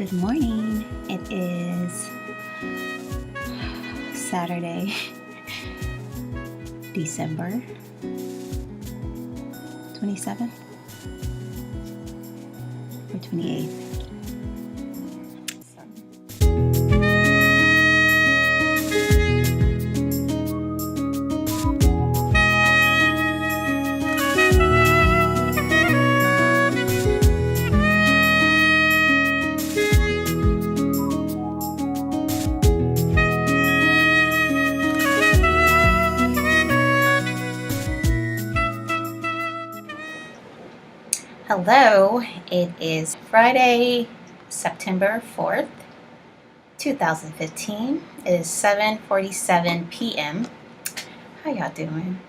Good morning. It is Saturday, December 27th or 28th. Hello, it is Friday, September 4th, 2015. It is 7:47 p.m. How y'all doing?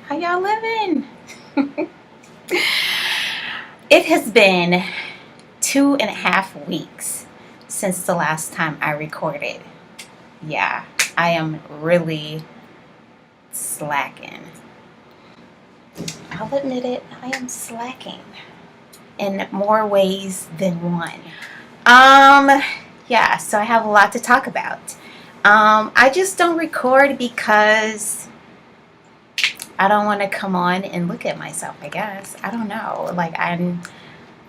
How y'all living? It has been 2.5 weeks since the last time I recorded. Yeah, I am really slacking. I'll admit it, I am slacking in more ways than one. Yeah, so I have a lot to talk about. I just don't record because I don't want to come on and look at myself, I guess. I don't know.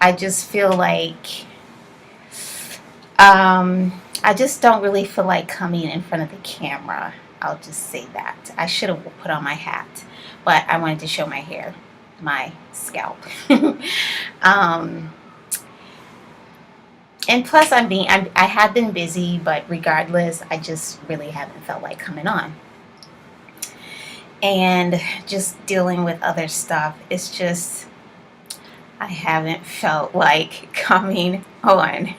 I just feel like, I just don't really feel like coming in front of the camera. I'll just say that. I should have put on my hat, but I wanted to show my hair, my scalp. And plus I have been busy, but regardless, I just really haven't felt like coming on. And just dealing with other stuff, it's just, I haven't felt like coming on.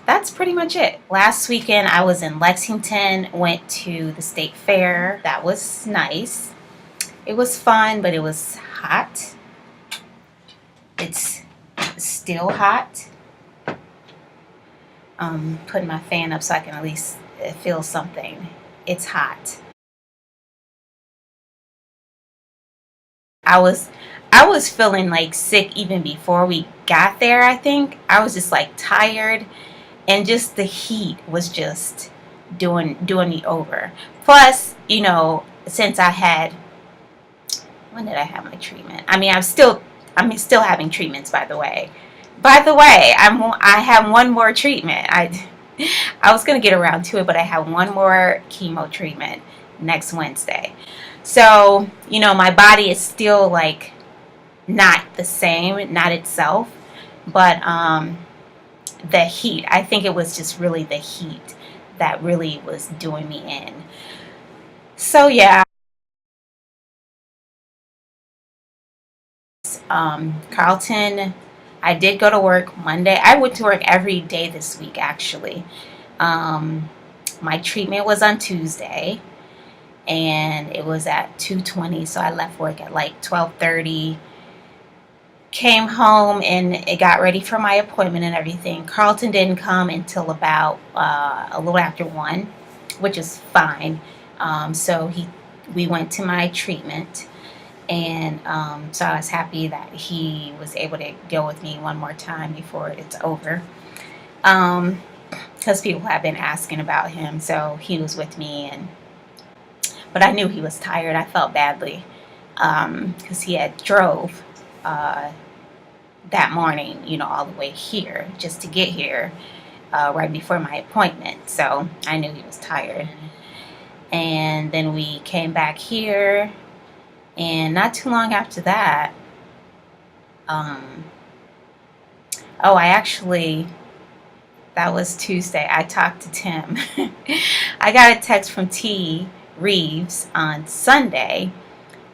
That's pretty much it. Last weekend I was in Lexington, went to the state fair. That was nice. It was fun, but it was hot. It's still hot. Putting my fan up so I can at least feel something. It's hot. I was feeling like sick even before we got there, I think. I was just like tired, and just the heat was just doing me over. Plus, since when did I have my treatment? I'm still having treatments, by the way. I have one more treatment. I was going to get around to it, but I have one more chemo treatment next Wednesday. So, my body is still like not the same, not itself, but the heat, I think it was just really the heat that really was doing me in. So, yeah. Carlton, I did go to work Monday. I went to work every day this week, actually. My treatment was on Tuesday, and it was at 2:20, so I left work at like 12:30. Came home and it got ready for my appointment and everything. Carlton didn't come until about a little after 1, which is fine. So we went to my treatment. And so I was happy that he was able to go with me one more time before it's over. Because people have been asking about him. So he was with me. But I knew he was tired. I felt badly. Because he had drove that morning, all the way here. Just to get here right before my appointment. So I knew he was tired. And then we came back here. And not too long after that, that was Tuesday, I talked to Tim. I got a text from T. Reeves on Sunday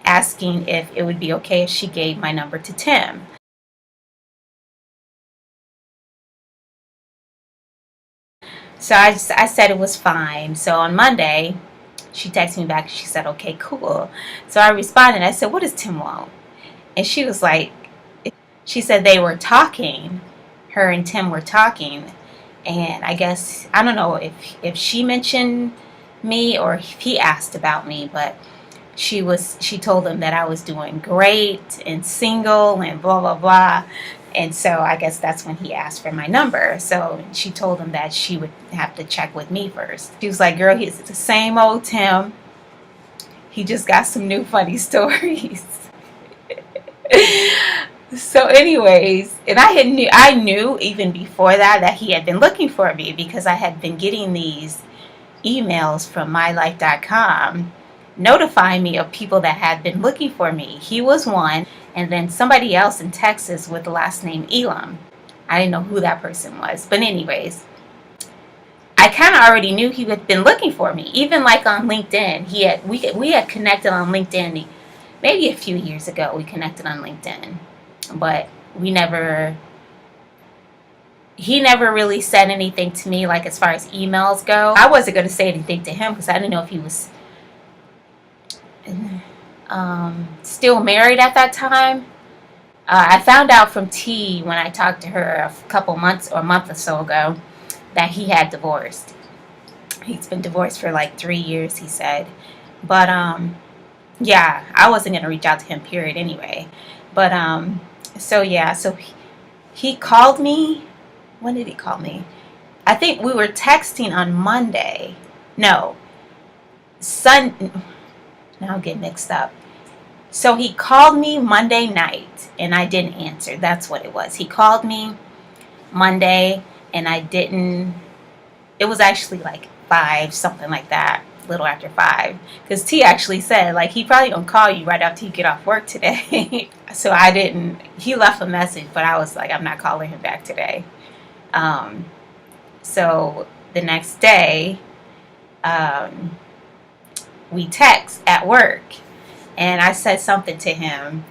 asking if it would be okay if she gave my number to Tim. So I said it was fine. So on Monday, she texted me back and she said, okay, cool. So I responded. I said, what does Tim want? And she was like, she said they were talking. Her and Tim were talking. And I guess, I don't know if she mentioned me or if he asked about me, but she told him that I was doing great and single and blah, blah, blah. And so I guess that's when he asked for my number. So she told him that she would have to check with me first. She was like, girl, he's the same old Tim. He just got some new funny stories. So anyways, and I knew even before that he had been looking for me, because I had been getting these emails from mylife.com notifying me of people that had been looking for me. He was one, and then somebody else in Texas with the last name Elam. I didn't know who that person was, but anyways, I kind of already knew he had been looking for me. Even like on LinkedIn, we had connected on LinkedIn maybe a few years ago. We connected on LinkedIn, but he never really said anything to me, like as far as emails go. I wasn't going to say anything to him because I didn't know if he was still married at that time. I found out from T when I talked to her a couple months or a month or so ago that he had divorced. He's been divorced for like 3 years, he said. But yeah, I wasn't going to reach out to him, period, anyway. But so yeah, so he called me. When did he call me? I think we were texting on Monday. No, now I'm getting mixed up. So he called me Monday night and I didn't answer. That's what it was. He called me Monday and I didn't. It was actually like 5, something like that, a little after 5. Because T actually said, like, he probably gonna call you right after you get off work today. So I didn't. He left a message, but I was like, I'm not calling him back today. So the next day, we text at work, and I said something to him,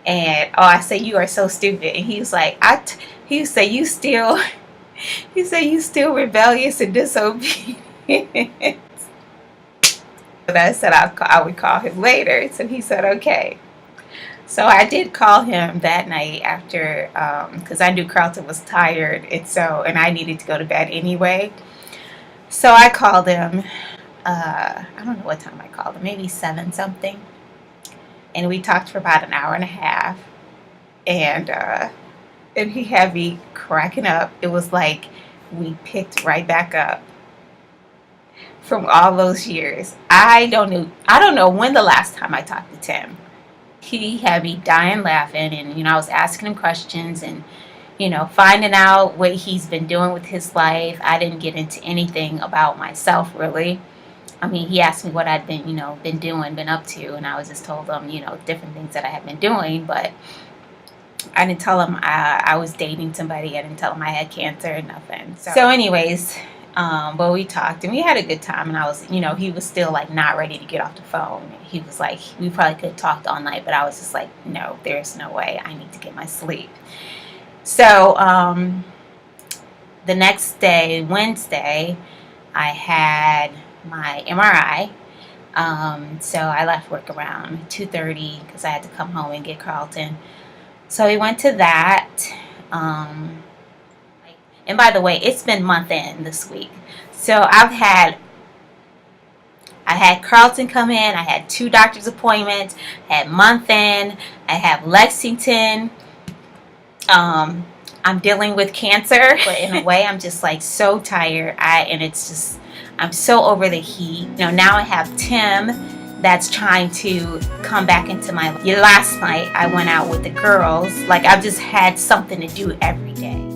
and I said, you are so stupid. And he was like, he said, you still rebellious and disobedient. But I said I would call him later. So he said, okay. So I did call him that night after, because I knew Carlton was tired, and I needed to go to bed anyway. So I called him. I don't know what time I called him, maybe 7 something. And we talked for about an hour and a half. And he had me cracking up. It was like we picked right back up from all those years. I don't know when the last time I talked to Tim. He had me dying laughing, and I was asking him questions and finding out what he's been doing with his life. I didn't get into anything about myself really. I mean, he asked me what I'd been been up to, and I was just told him different things that I had been doing, but I didn't tell him I was dating somebody. I didn't tell him I had cancer or nothing. So anyways, but we talked and we had a good time, and I was, he was still like not ready to get off the phone. He was like, we probably could have talked all night, but I was just like, no, there's no way. I need to get my sleep. So the next day, Wednesday, I had my MRI. So I left work around 2:30 because I had to come home and get Carlton. So we went to that. And by the way, it's been month end this week. So I had Carlton come in. I had 2 doctor's appointments. I had month end. I have Lexington. I'm dealing with cancer, but in a way, I'm just like so tired. I'm so over the heat. Now I have Tim that's trying to come back into my life. Last night, I went out with the girls. Like, I've just had something to do every day.